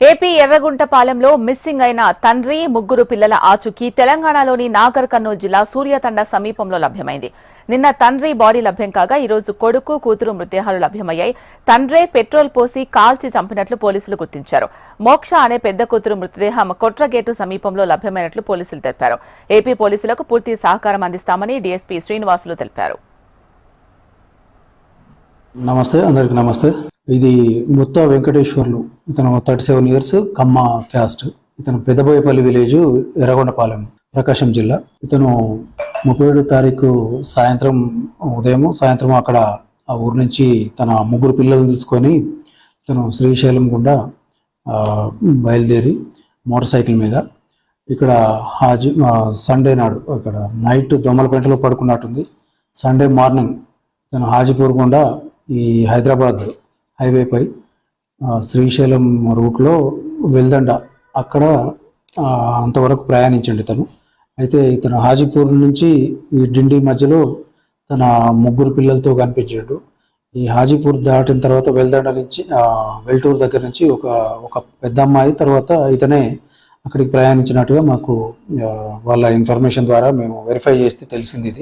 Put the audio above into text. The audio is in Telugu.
ఏపీ ఎర్రగుంటపాలెంలో మిస్సింగ్ అయిన తండ్రి ముగ్గురు పిల్లల ఆచూకీ తెలంగాణలోని నాగర్ కర్నూలు జిల్లా సూర్యతండ సమీపంలో లభ్యమైంది. నిన్న తండ్రి బాడీ లభ్యం కాగా ఈ రోజు కొడుకు కూతురు మృతదేహాలు లభ్యమయ్యాయి. తండ్రే పెట్రోల్ పోసి కాల్చి చంపినట్లు పోలీసులు గుర్తించారు. మోక్ష అనే పెద్ద కూతురు మృతదేహం కొట్రగేటు సమీపంలో లభ్యమైనట్లు పోలీసులు తెలిపారు. ఏపీ పోలీసులకు పూర్తి సహకారం అందిస్తామని డీఎస్పీ శ్రీనివాసులు తెలిపారు. నమస్తే, అందరికి నమస్తే. ఇది ముత్త వెంకటేశ్వర్లు, ఇతను 37 years, కమ్మ క్యాస్ట్. ఇతను పెద్దబోయపల్లి విలేజ్, ఎర్రగొండపాలెం, ప్రకాశం జిల్లా. ఇతను 37 తారీఖు సాయంత్రం అక్కడ ఆ ఊరు నుంచి తన ముగ్గురు పిల్లలు తీసుకొని ఇతను శ్రీశైలం గుండా బయలుదేరి మోటార్ సైకిల్ మీద ఇక్కడ సండే నాడు ఇక్కడ నైట్ దోమలపేటలో పడుకున్నట్టుంది. సండే మార్నింగ్ తను హాజీపూర్ గుండా ఈ హైదరాబాద్ హైవేపై శ్రీశైలం రూట్లో వెల్దండ అక్కడ అంతవరకు ప్రయాణించండి తను. అయితే ఇతను హాజీపూర్ నుంచి ఈ డిండి మధ్యలో తన ముగ్గురు పిల్లలతో కనిపించాడు. ఈ హాజీపూర్ దాటిన తర్వాత వెల్దండ నుంచి వెల్టూరు దగ్గర నుంచి ఒక పెద్ద అమ్మాయి తర్వాత ఇతనే అక్కడికి ప్రయాణించినట్టుగా మాకు వాళ్ళ ఇన్ఫర్మేషన్ ద్వారా మేము వెరిఫై చేస్తే తెలిసింది. ఇది